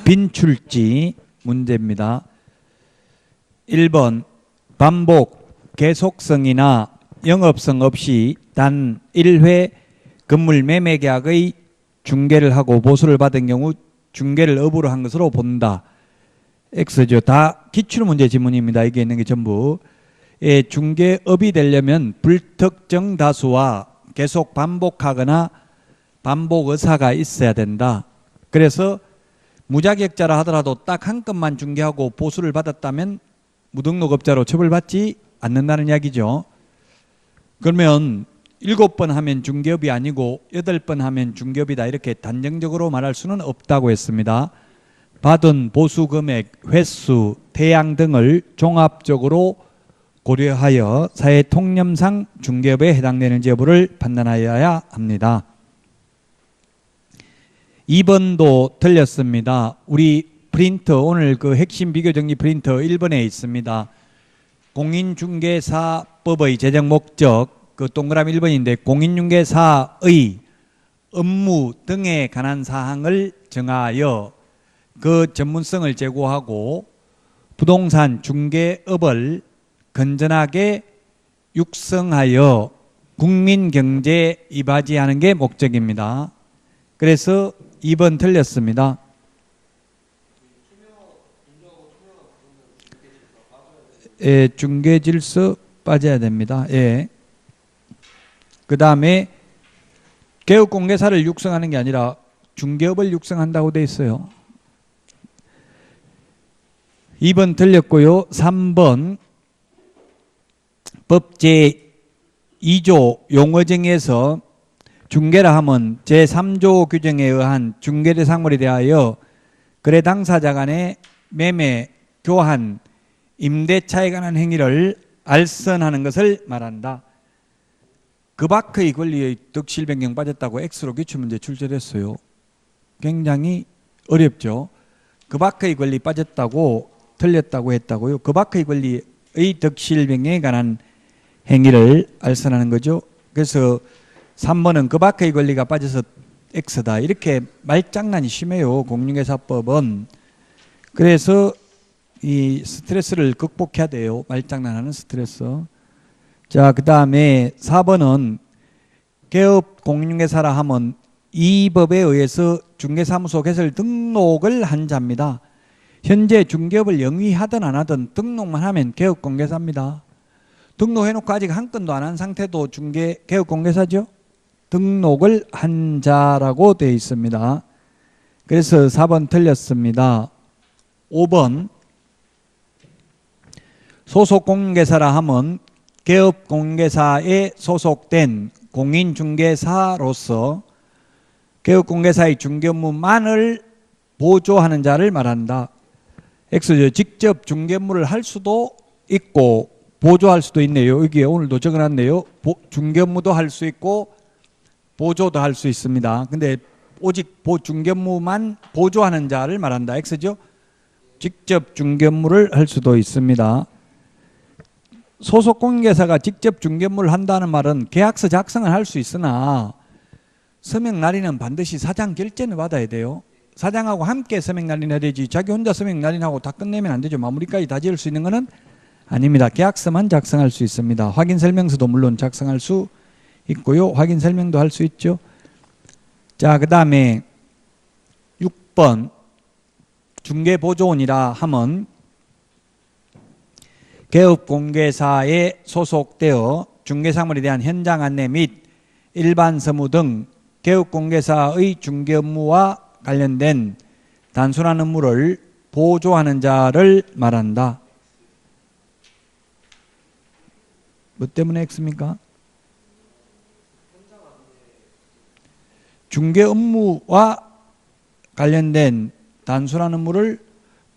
빈출지 문제입니다. 1번 반복, 계속성이나 영업성 없이 단 1회 건물 매매 계약의 중개를 하고 보수를 받은 경우 중개를 업으로 한 것으로 본다. X죠. 다 기출문제 지문입니다. 이게 있는 게 전부. 중개업이 되려면 불특정 다수와 계속 반복하거나 반복 의사가 있어야 된다. 그래서 무자격자라 하더라도 딱 한 건만 중개하고 보수를 받았다면 무등록업자로 처벌받지 않는다는 이야기죠. 그러면 7번 하면 중개업이 아니고 8번 하면 중개업이다 이렇게 단정적으로 말할 수는 없다고 했습니다. 받은 보수 금액, 횟수, 태양 등을 종합적으로 고려하여 사회 통념상 중개업에 해당되는지 여부를 판단하여야 합니다. 2번도 틀렸습니다. 우리 프린터 오늘 그 핵심 비교정리 프린터 1번에 있습니다. 공인중개사법의 제정 목적 그 동그라미 1번인데 공인중개사의 업무 등에 관한 사항을 정하여 그 전문성을 제고하고 부동산 중개업을 건전하게 육성하여 국민경제에 이바지하는 게 목적입니다. 그래서 2번 틀렸습니다. 예, 중개질서 빠져야 됩니다. 예. 그 다음에 개업공개사를 육성하는 게 아니라 중개업을 육성한다고 돼 있어요. 2번 틀렸고요. 3번 법 제2조 용어정의에서 중개라 하면 제3조 규정에 의한 중개대상물에 대하여 거래 당사자 간의 매매, 교환, 임대차에 관한 행위를 알선하는 것을 말한다. 그 밖의 권리의 득실 변경 빠졌다고 X로 기출문제 출제됐어요. 굉장히 어렵죠. 그 밖의 권리 빠졌다고 틀렸다고 했다고요. 그 밖의 권리의 득실 변경에 관한 행위를 알선하는 거죠. 그래서 3번은 그 밖의 권리가 빠져서 X다. 이렇게 말장난이 심해요. 공인중개사법은. 그래서 이 스트레스를 극복해야 돼요. 말장난하는 스트레스. 자, 그 다음에 4번은 개업 공인중개사라 하면 이 법에 의해서 중개사무소 개설 등록을 한 자입니다. 현재 중개업을 영위하든 안 하든 등록만 하면 개업공개사입니다. 등록해놓고 아직 한 건도 안 한 상태도 개업공개사죠. 등록을 한 자라고 되어 있습니다. 그래서 4번 틀렸습니다. 5번 소속공개사라 하면 개업공개사에 소속된 공인중개사로서 개업공개사의 중개업무만을 보조하는 자를 말한다. X죠. 직접 중개업무를 할 수도 있고 보조할 수도 있네요. 여기에 오늘도 적어놨네요. 중개업무도 할 수 있고 보조도 할 수 있습니다. 근데 오직 중개업무만 보조하는 자를 말한다. X죠. 직접 중개업무를 할 수도 있습니다. 소속공개사가 직접 중개업무를 한다는 말은 계약서 작성을 할 수 있으나 서명 날인은 반드시 사장 결재를 받아야 돼요. 사장하고 함께 서명 날인해야 되지 자기 혼자 서명 날인하고 다 끝내면 안 되죠. 마무리까지 다 지을 수 있는 것은 아닙니다. 계약서만 작성할 수 있습니다. 확인설명서도 물론 작성할 수 있고요. 확인설명도 할 수 있죠. 자, 그 다음에 6번 중개보조원이라 하면 개업공개사에 소속되어 중개사물에 대한 현장 안내 및 일반 서무 등 개업공개사의 중개업무와 관련된 단순한 업무를 보조하는 자를 말한다. 뭐 때문에 X입니까? 중개업무와 관련된 단순한 업무를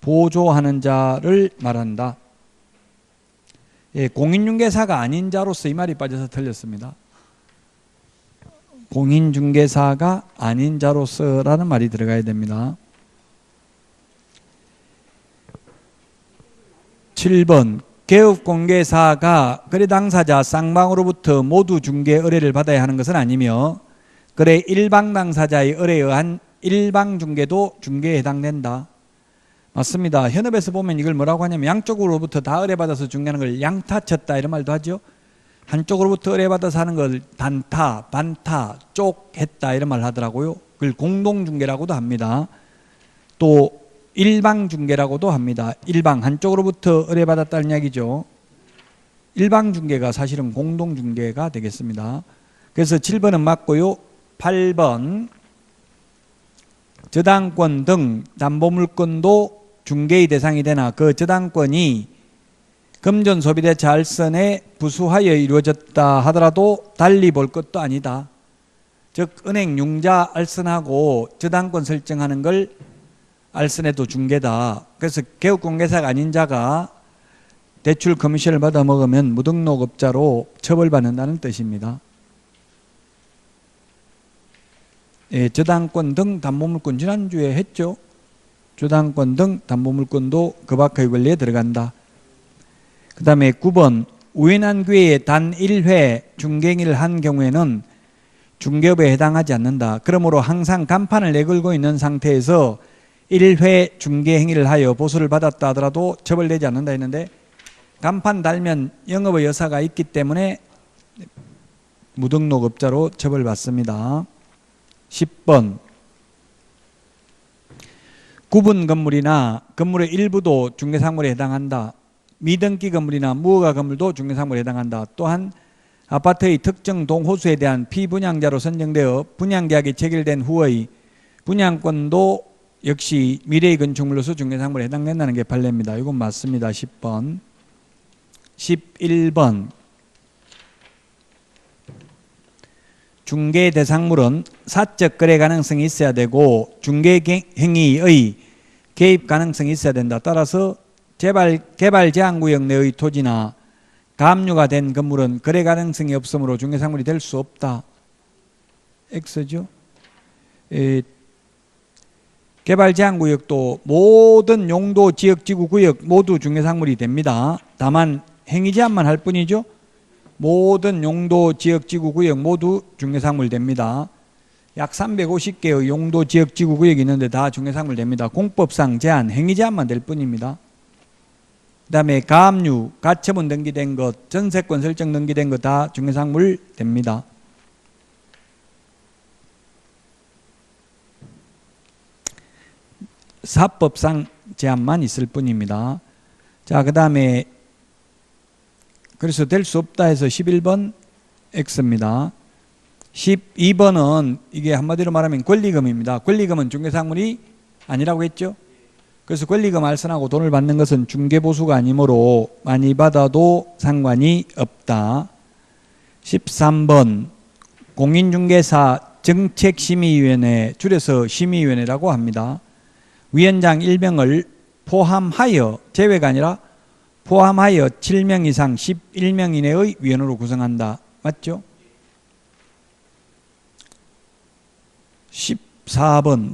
보조하는 자를 말한다. 예, 공인중개사가 아닌 자로서 이 말이 빠져서 틀렸습니다. 공인중개사가 아닌 자로서라는 말이 들어가야 됩니다. 7번 개업공개사가 거래 당사자 쌍방으로부터 모두 중개 의뢰를 받아야 하는 것은 아니며 거래 일방 당사자의 의뢰에 의한 일방 중개도 중개에 해당된다. 맞습니다. 현업에서 보면 이걸 뭐라고 하냐면 양쪽으로부터 다 의뢰받아서 중개하는 걸 양타쳤다 이런 말도 하죠. 한쪽으로부터 의뢰받아서 하는 걸 단타, 반타, 쪽했다 이런 말 하더라고요. 그걸 공동중개라고도 합니다. 또 일방중개라고도 합니다. 일방, 한쪽으로부터 의뢰받았다는 이야기죠. 일방중개가 사실은 공동중개가 되겠습니다. 그래서 7번은 맞고요. 8번 저당권 등 담보물건도 중개의 대상이 되나 그 저당권이 금전 소비대차 알선에 부수하여 이루어졌다 하더라도 달리 볼 것도 아니다. 즉 은행 융자 알선하고 저당권 설정하는 걸 알선해도 중개다. 그래서 개업공개사가 아닌 자가 대출 커미션을 받아 먹으면 무등록업자로 처벌받는다는 뜻입니다. 예, 저당권 등 담보물건 지난주에 했죠. 저당권 등 담보물건도 그 밖의 권리에 들어간다. 그 다음에 9번 우연한 기회에 단 1회 중개행위를 한 경우에는 중개업에 해당하지 않는다. 그러므로 항상 간판을 내걸고 있는 상태에서 1회 중개행위를 하여 보수를 받았다 하더라도 처벌되지 않는다 했는데 간판 달면 영업의 여사가 있기 때문에 무등록업자로 처벌받습니다. 10번 구분 건물이나 건물의 일부도 중개상물에 해당한다. 미등기 건물이나 무허가 건물도 중개상물에 해당한다. 또한 아파트의 특정 동호수에 대한 피분양자로 선정되어 분양계약이 체결된 후의 분양권도 역시 미래의 건축물로서 중개상물에 해당된다는 게 판례입니다. 이건 맞습니다. 10번. 11번 중개 대상물은 사적 거래 가능성이 있어야 되고 중개 행위의 개입 가능성이 있어야 된다. 따라서 개발 제한구역 내의 토지나 가압류가 된 건물은 거래 가능성이 없으므로 중개상물이 될 수 없다. X죠. 개발 제한구역도 모든 용도 지역 지구 구역 모두 중개상물이 됩니다. 다만 행위 제한만 할 뿐이죠. 모든 용도 지역 지구 구역 모두 중개상물 됩니다. 약 350개의 용도 지역 지구 구역이 있는데 다 중개상물 됩니다. 공법상 제한, 행위 제한만 될 뿐입니다. 그 다음에 가압류, 가처분 등기된 것, 전세권 설정 등기된 것 다 중개상물 됩니다. 사법상 제한만 있을 뿐입니다. 자, 그 다음에 그래서 될 수 없다 해서 11번 X입니다. 12번은 이게 한마디로 말하면 권리금입니다. 권리금은 중개상물이 아니라고 했죠. 그래서 권리금 알선하고 돈을 받는 것은 중개보수가 아니므로 많이 받아도 상관이 없다. 13번 공인중개사 정책심의위원회, 줄여서 심의위원회라고 합니다. 위원장 1명을 포함하여, 제외가 아니라 포함하여 7명 이상 11명 이내의 위원으로 구성한다. 맞죠? 14번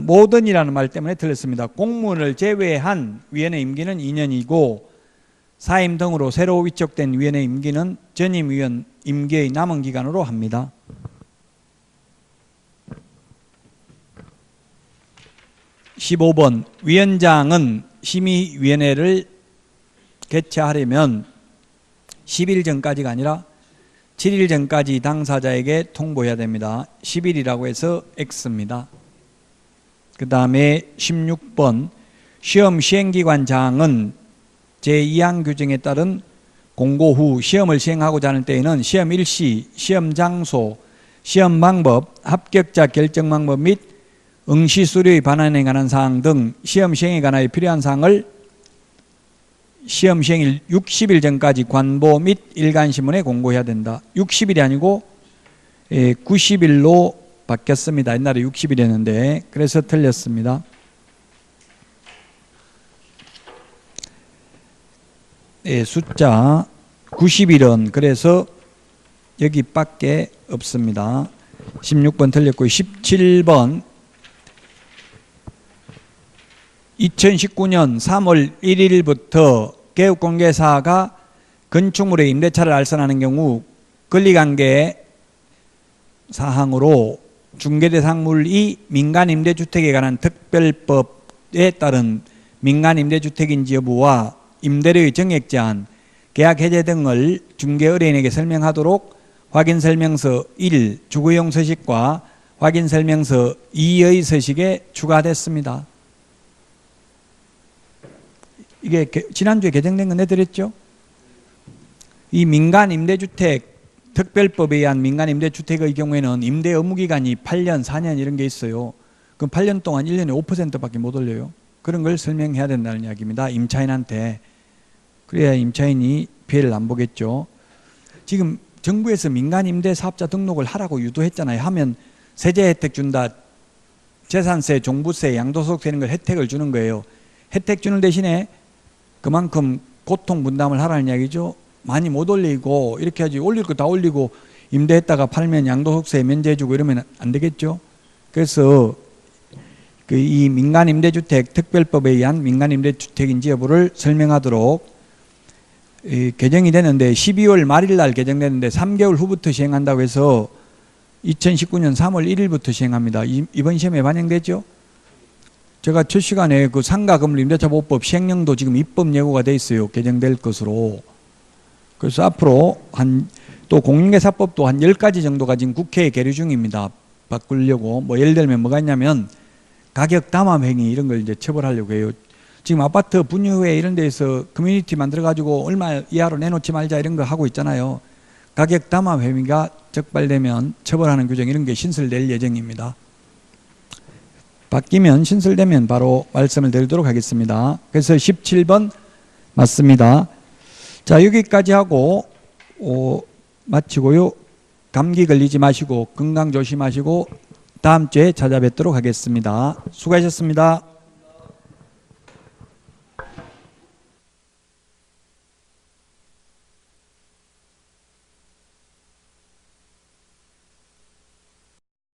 모든이라는 말 때문에 틀렸습니다. 공무원을 제외한 위원회 임기는 2년이고 사임 등으로 새로 위촉된 위원회 임기는 전임 위원 임기의 남은 기간으로 합니다. 15번 위원장은 심의위원회를 개최하려면 10일 전까지가 아니라 7일 전까지 당사자에게 통보해야 됩니다. 10일이라고 해서 X입니다. 그 다음에 16번 시험 시행기관장은 제2항 규정에 따른 공고 후 시험을 시행하고자 하는 때에는 시험 일시, 시험 장소, 시험 방법, 합격자 결정 방법 및 응시 수료의 반환에 관한 사항 등 시험 시행에 관하여 필요한 사항을 시험 시행일 60일 전까지 관보 및 일간신문에 공고해야 된다. 60일이 아니고 90일로 바뀌었습니다. 옛날에 60일이었는데 그래서 틀렸습니다. 숫자 90일은 그래서 여기밖에 없습니다. 16번 틀렸고 17번 2019년 3월 1일부터 개업공개사가 건축물의 임대차를 알선하는 경우 권리관계 사항으로 중개대상물이 민간임대주택에 관한 특별법에 따른 민간 임대주택인지 여부와 임대료의 정액 제한, 계약 해제 등을 중개 의뢰인에게 설명하도록 확인설명서 1 주거용 서식과 확인설명서 2의 서식에 추가됐습니다. 이게 지난주에 개정된 거 내드렸죠? 이 민간 임대주택 특별법에 의한 민간 임대주택의 경우에는 임대 의무기간이 8년, 4년 이런 게 있어요. 그럼 8년 동안 1년에 5%밖에 못 올려요. 그런 걸 설명해야 된다는 이야기입니다. 임차인한테. 그래야 임차인이 피해를 안 보겠죠. 지금 정부에서 민간 임대 사업자 등록을 하라고 유도했잖아요. 하면 세제 혜택 준다. 재산세, 종부세, 양도소득세 이런 걸 혜택을 주는 거예요. 혜택 주는 대신에 그만큼 고통 분담을 하라는 이야기죠. 많이 못 올리고 이렇게 하지 올릴 거 다 올리고 임대했다가 팔면 양도소득세 면제해주고 이러면 안 되겠죠. 그래서 이 민간임대주택 특별법에 의한 민간임대주택인지 여부를 설명하도록 개정이 되는데 12월 말일 날 개정되는데 3개월 후부터 시행한다고 해서 2019년 3월 1일부터 시행합니다. 이번 시험에 반영되죠? 제가 첫 시간에 그 상가 건물 임대차 보호법 시행령도 지금 입법 예고가 돼 있어요. 개정될 것으로. 그래서 앞으로 또 공인중개사법도 한 10가지 정도가 지금 국회에 계류 중입니다. 바꾸려고. 뭐 예를 들면 뭐가 있냐면 가격 담합 행위 이런 걸 이제 처벌하려고 해요. 지금 아파트 분유회 이런 데에서 커뮤니티 만들어 가지고 얼마 이하로 내놓지 말자 이런 거 하고 있잖아요. 가격 담합 행위가 적발되면 처벌하는 규정 이런 게 신설될 예정입니다. 바뀌면 신설되면 바로 말씀을 드리도록 하겠습니다. 그래서 17번 맞습니다. 자, 여기까지 하고 마치고요. 감기 걸리지 마시고 건강 조심하시고 다음 주에 찾아뵙도록 하겠습니다. 수고하셨습니다.